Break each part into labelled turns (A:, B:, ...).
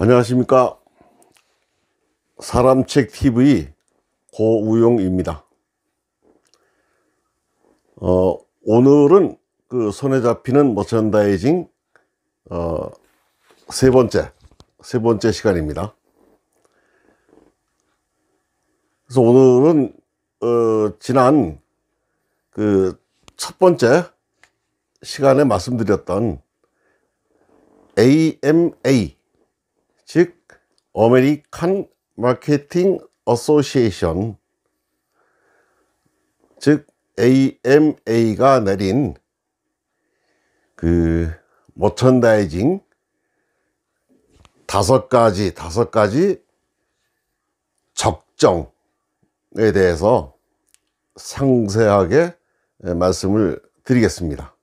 A: 안녕하십니까. 사람책TV 고우용입니다. 오늘은 그 손에 잡히는 머천다이징 세 번째 시간입니다. 그래서 오늘은 지난 그 첫 번째 시간에 말씀드렸던 AMA, 즉 아메리칸 마케팅 어소시에이션, 즉 AMA가 내린 그 머천다이징 다섯 가지 적정에 대해서 상세하게 말씀을 드리겠습니다.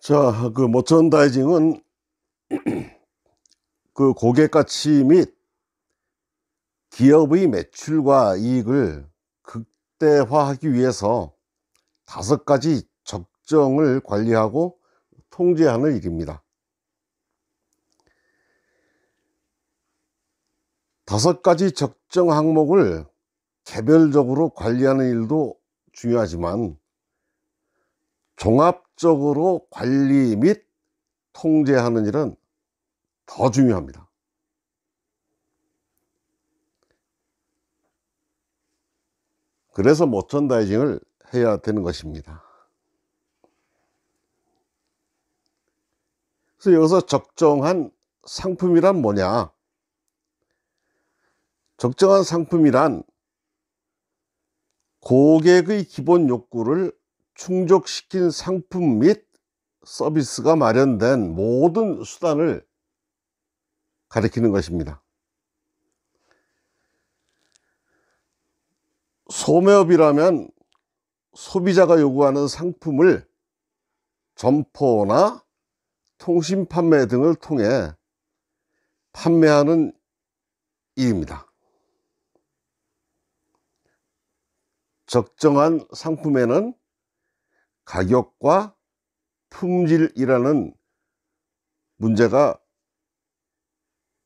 A: 자, 그 머천다이징은 그 고객 가치 및 기업의 매출과 이익을 극대화하기 위해서 다섯 가지 적정을 관리하고 통제하는 일입니다. 다섯 가지 적정 항목을 개별적으로 관리하는 일도 중요하지만 종합적으로 관리 및 통제하는 일은 더 중요합니다. 그래서 머천다이징을 해야 되는 것입니다. 그래서 여기서 적정한 상품이란 뭐냐? 적정한 상품이란 고객의 기본 욕구를 충족시킨 상품 및 서비스가 마련된 모든 수단을 가리키는 것입니다. 소매업이라면 소비자가 요구하는 상품을 점포나 통신 판매 등을 통해 판매하는 일입니다. 적정한 상품에는 가격과 품질이라는 문제가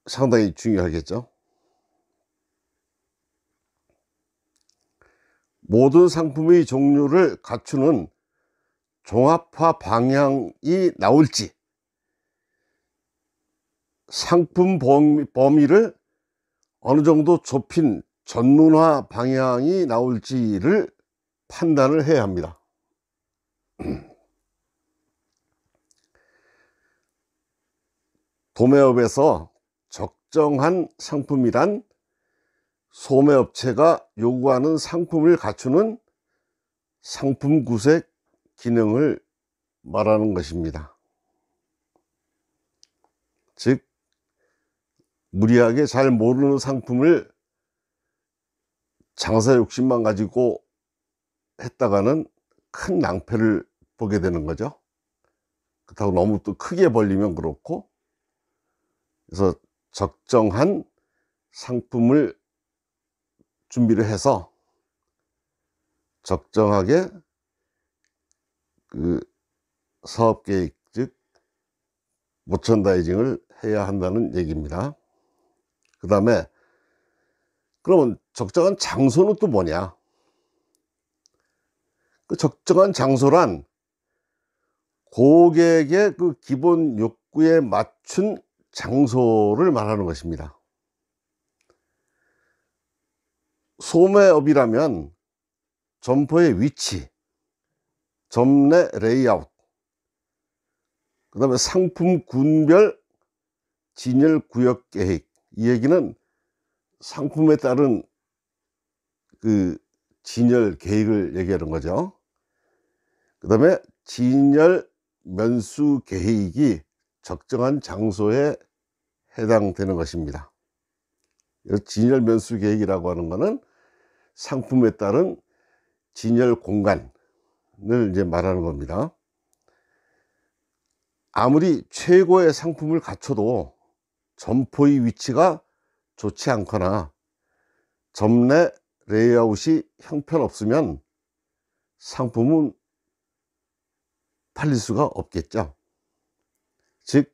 A: 상당히 중요하겠죠. 모든 상품의 종류를 갖추는 종합화 방향이 나올지, 상품 범위를 어느 정도 좁힌 전문화 방향이 나올지를 판단을 해야 합니다. 도매업에서 적정한 상품이란 소매업체가 요구하는 상품을 갖추는 상품 구색 기능을 말하는 것입니다. 즉, 무리하게 잘 모르는 상품을 장사 욕심만 가지고 했다가는 큰 낭패를 보게 되는 거죠. 그렇다고 너무 또 크게 벌리면 그렇고, 그래서 적정한 상품을 준비를 해서 적정하게 그 사업계획, 즉 머천다이징을 해야 한다는 얘기입니다. 그 다음에 그러면 적정한 장소는 또 뭐냐? 그 적정한 장소란 고객의 그 기본 욕구에 맞춘 장소를 말하는 것입니다. 소매업이라면 점포의 위치, 점내 레이아웃, 그 다음에 상품 군별 진열 구역 계획, 이 얘기는 상품에 따른 그 진열 계획을 얘기하는 거죠. 그 다음에 진열 면수 계획이 적정한 장소에 해당되는 것입니다. 진열 면수 계획이라고 하는 것은 상품에 따른 진열 공간을 이제 말하는 겁니다. 아무리 최고의 상품을 갖춰도 점포의 위치가 좋지 않거나 점내 레이아웃이 형편없으면 상품은 팔릴 수가 없겠죠. 즉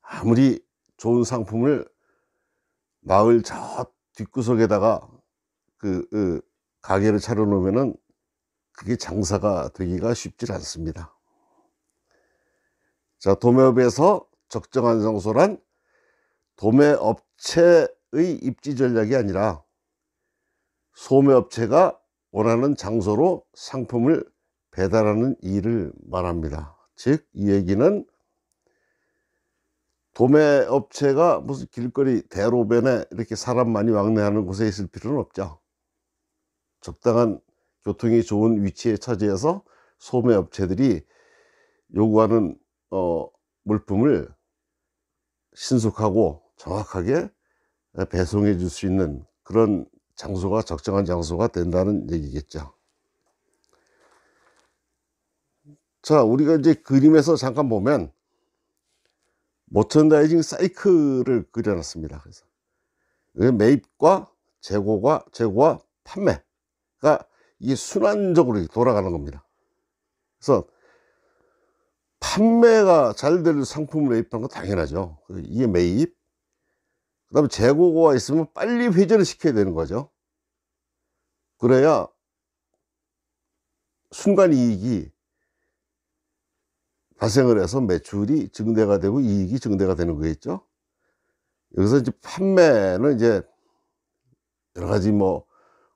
A: 아무리 좋은 상품을 마을 저 뒷구석에다가 가게를 차려 놓으면은 그게 장사가 되기가 쉽지 않습니다. 자, 도매업에서 적정한 장소란 도매업체의 입지 전략이 아니라 소매업체가 원하는 장소로 상품을 배달하는 일을 말합니다. 즉 이 얘기는 도매업체가 무슨 길거리 대로변에 이렇게 사람 많이 왕래하는 곳에 있을 필요는 없죠. 적당한 교통이 좋은 위치에 처지해서 소매업체들이 요구하는 물품을 신속하고 정확하게 배송해 줄 수 있는 그런 장소가 적정한 장소가 된다는 얘기겠죠. 자, 우리가 이제 그림에서 잠깐 보면 머천다이징 사이클을 그려놨습니다. 그래서 매입과 재고와 판매가 이게 순환적으로 돌아가는 겁니다. 그래서 판매가 잘 될 상품을 매입하는 건 당연하죠. 이게 매입. 그 다음에 재고가 있으면 빨리 회전을 시켜야 되는 거죠. 그래야 순간이익이 발생을 해서 매출이 증대가 되고 이익이 증대가 되는 거겠죠. 여기서 이제 판매는 이제 여러 가지 뭐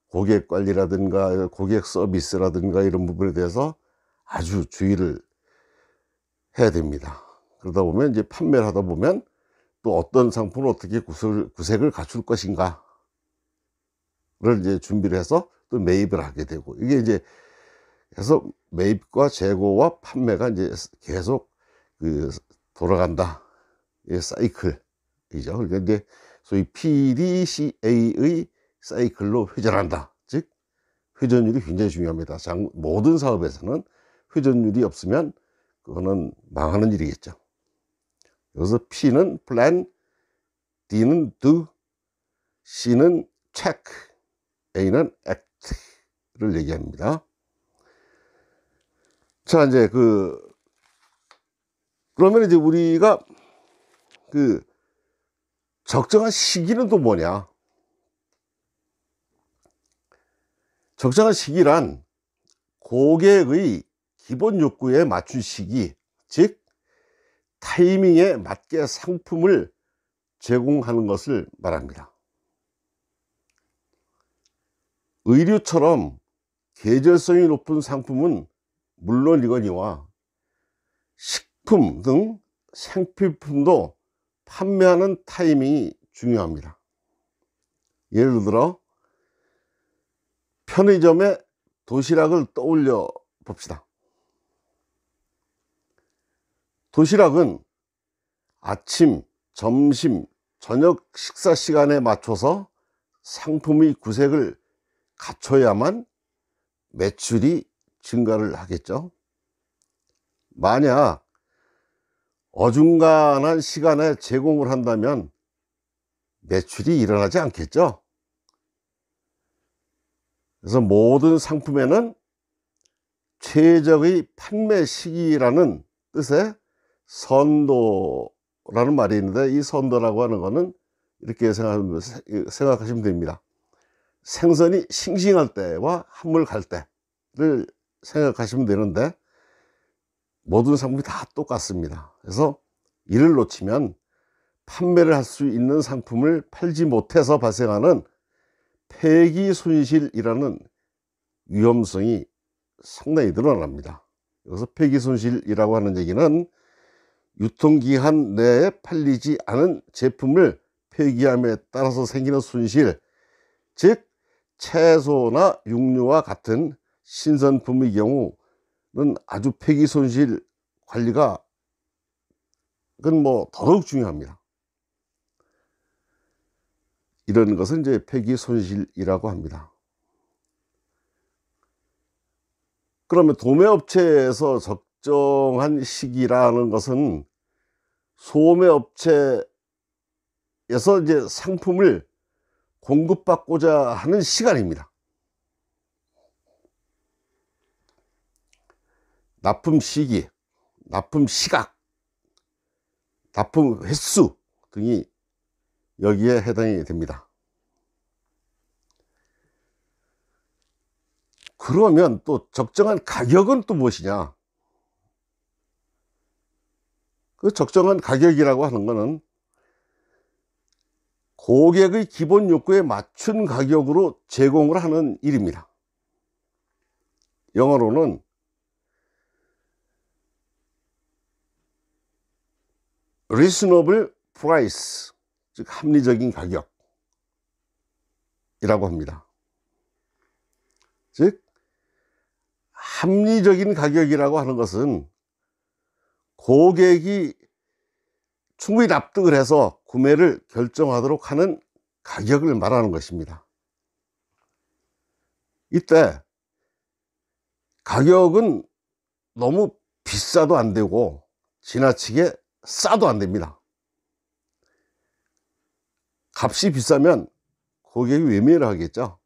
A: 고객 관리라든가 고객 서비스라든가 이런 부분에 대해서 아주 주의를 해야 됩니다. 그러다 보면 이제 판매를 하다 보면 또 어떤 상품을 어떻게 구색을 갖출 것인가를 이제 준비를 해서 또 매입을 하게 되고, 이게 이제 해서 매입과 재고와 판매가 이제 계속 돌아간다. 이 사이클이죠. 그러니까 이제 소위 PDCA의 사이클로 회전한다. 즉 회전율이 굉장히 중요합니다. 모든 사업에서는 회전율이 없으면 그거는 망하는 일이겠죠. 여기서 P는 plan, D는 do, C는 check, A는 act를 얘기합니다. 자, 이제 그러면 이제 우리가 적정한 시기는 또 뭐냐? 적정한 시기란 고객의 기본 욕구에 맞춘 시기, 즉 타이밍에 맞게 상품을 제공하는 것을 말합니다. 의류처럼 계절성이 높은 상품은 물론이거니와 식품 등 생필품도 판매하는 타이밍이 중요합니다. 예를 들어 편의점에 도시락을 떠올려 봅시다. 도시락은 아침, 점심, 저녁 식사 시간에 맞춰서 상품의 구색을 갖춰야만 매출이 증가를 하겠죠. 만약 어중간한 시간에 제공을 한다면 매출이 일어나지 않겠죠. 그래서 모든 상품에는 최적의 판매 시기라는 뜻의 선도라는 말이 있는데, 이 선도라고 하는 것은 이렇게 생각하시면 됩니다. 생선이 싱싱할 때와 한물 갈 때를 생각하시면 되는데, 모든 상품이 다 똑같습니다. 그래서 이를 놓치면 판매를 할 수 있는 상품을 팔지 못해서 발생하는 폐기 손실이라는 위험성이 상당히 늘어납니다. 여기서 폐기 손실이라고 하는 얘기는 유통기한 내에 팔리지 않은 제품을 폐기함에 따라서 생기는 손실, 즉 채소나 육류와 같은 신선품의 경우는 아주 폐기 손실 관리가 그건 뭐 더더욱 중요합니다. 이런 것은 이제 폐기 손실이라고 합니다. 그러면 도매업체에서 적정한 시기라는 것은 소매업체에서 이제 상품을 공급받고자 하는 시간입니다. 납품 시기, 납품 시각, 납품 횟수 등이 여기에 해당이 됩니다. 그러면 또 적정한 가격은 또 무엇이냐? 그 적정한 가격이라고 하는 것은 고객의 기본 욕구에 맞춘 가격으로 제공을 하는 일입니다. 영어로는 reasonable price, 즉 합리적인 가격이라고 합니다. 즉 합리적인 가격이라고 하는 것은 고객이 충분히 납득을 해서 구매를 결정하도록 하는 가격을 말하는 것입니다. 이때 가격은 너무 비싸도 안 되고 지나치게 싸도 안 됩니다. 값이 비싸면 고객이 외면을 하겠죠.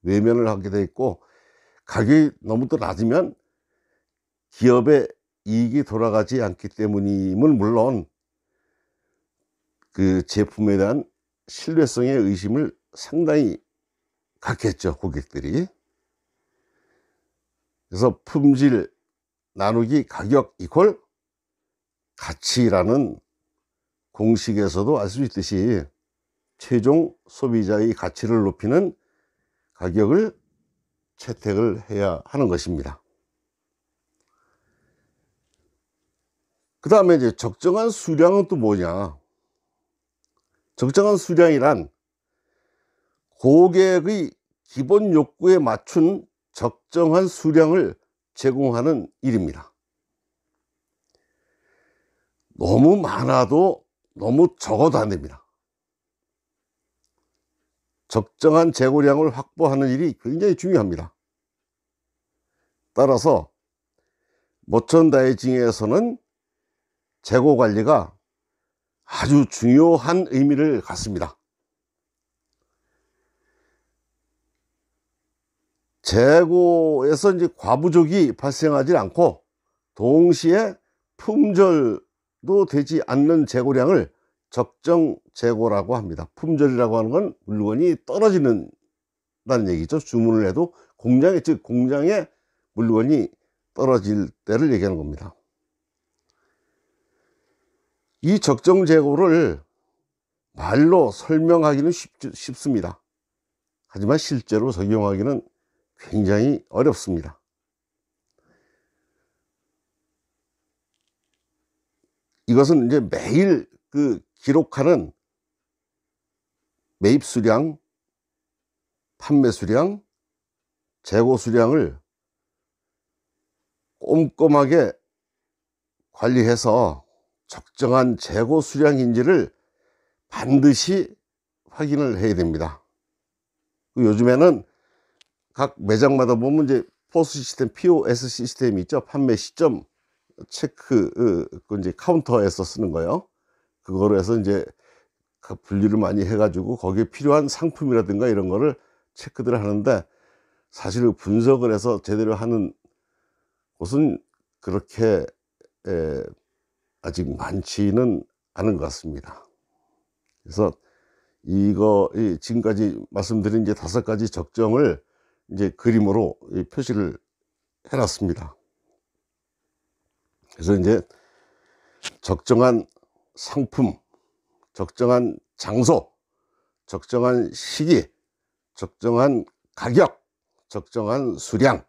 A: 외면을 하게 돼 있고, 가격이 너무 또 낮으면 기업의 이익이 돌아가지 않기 때문임을 물론 그 제품에 대한 신뢰성의 의심을 상당히 갖겠죠, 고객들이. 그래서 품질 나누기 가격 이퀄 가치라는 공식에서도 알 수 있듯이 최종 소비자의 가치를 높이는 가격을 채택을 해야 하는 것입니다. 그 다음에 이제 적정한 수량은 또 뭐냐? 적정한 수량이란 고객의 기본 욕구에 맞춘 적정한 수량을 제공하는 일입니다. 너무 많아도 너무 적어도 안 됩니다. 적정한 재고량을 확보하는 일이 굉장히 중요합니다. 따라서 머천다이징에서는 재고 관리가 아주 중요한 의미를 갖습니다. 재고에서 이제 과부족이 발생하지 않고 동시에 품절도 되지 않는 재고량을 적정 재고라고 합니다. 품절이라고 하는 건 물건이 떨어지는다는 얘기죠. 주문을 해도 공장에, 즉 공장에 물건이 떨어질 때를 얘기하는 겁니다. 이 적정 재고를 말로 설명하기는 쉽습니다. 하지만 실제로 적용하기는 굉장히 어렵습니다. 이것은 이제 매일 그 기록하는 매입 수량, 판매 수량, 재고 수량을 꼼꼼하게 관리해서 적정한 재고 수량인지를 반드시 확인을 해야 됩니다. 요즘에는 각 매장마다 보면 이제 POS 시스템, POS 시스템이 있죠. 판매 시점 체크, 그 이제 카운터에서 쓰는 거요. 그거로 해서 이제 분류를 많이 해가지고 거기에 필요한 상품이라든가 이런 거를 체크들을 하는데, 사실 분석을 해서 제대로 하는 곳은 그렇게 아직 많지는 않은 것 같습니다. 그래서 지금까지 말씀드린 이제 5가지 적정을 이제 그림으로 표시를 해놨습니다. 그래서 이제 적정한 상품, 적정한 장소, 적정한 시기, 적정한 가격, 적정한 수량,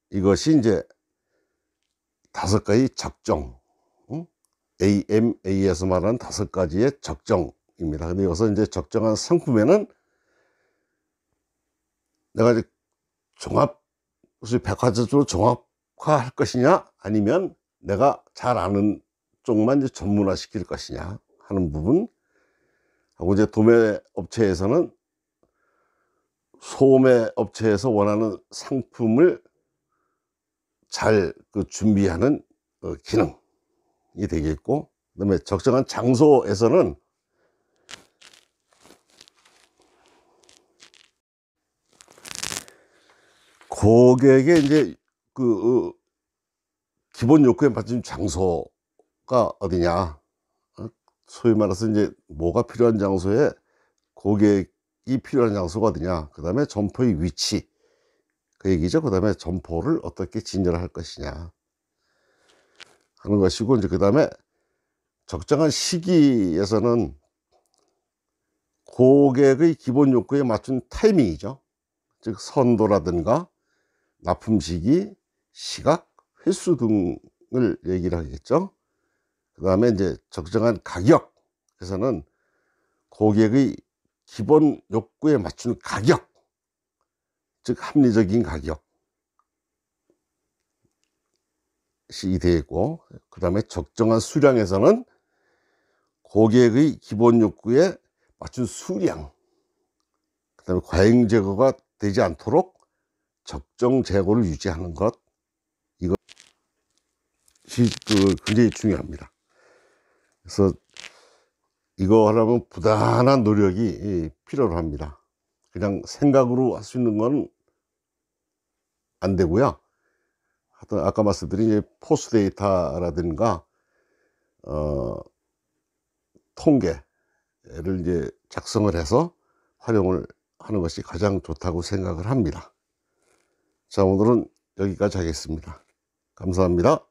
A: 이것이 이제 5가지 적정, AMA에서 말하는 5가지의 적정입니다. 근데 여기서 이제 적정한 상품에는 내가 이제 백화점으로 종합화할 것이냐, 아니면 내가 잘 아는 쪽만 이제 전문화 시킬 것이냐 하는 부분 하고, 이제 도매 업체에서는 소매 업체에서 원하는 상품을 잘 준비하는 기능이 되겠고, 그다음에 적정한 장소에서는 고객의 이제 기본 욕구에 맞춘 장소가 어디냐, 소위 말해서 이제 뭐가 필요한 장소에 고객이 필요한 장소가 어디냐, 그 다음에 점포의 위치, 그 얘기죠. 그 다음에 점포를 어떻게 진열할 것이냐 하는 것이고, 이제 그 다음에 적정한 시기에서는 고객의 기본 욕구에 맞춘 타이밍이죠. 즉 선도라든가 납품 시기, 시각, 횟수 등을 얘기를 하겠죠. 그 다음에 이제 적정한 가격에서는 고객의 기본 욕구에 맞춘 가격, 즉 합리적인 가격이 되고, 그 다음에 적정한 수량에서는 고객의 기본 욕구에 맞춘 수량, 그 다음에 과잉 제거가 되지 않도록 적정 재고를 유지하는 것, 이것이 굉장히 중요합니다. 그래서 이거 하려면 부단한 노력이 필요로 합니다. 그냥 생각으로 할 수 있는 건 안 되고요. 하여튼 아까 말씀드린 포스 데이터라든가 통계를 이제 작성을 해서 활용을 하는 것이 가장 좋다고 생각을 합니다. 자, 오늘은 여기까지 하겠습니다. 감사합니다.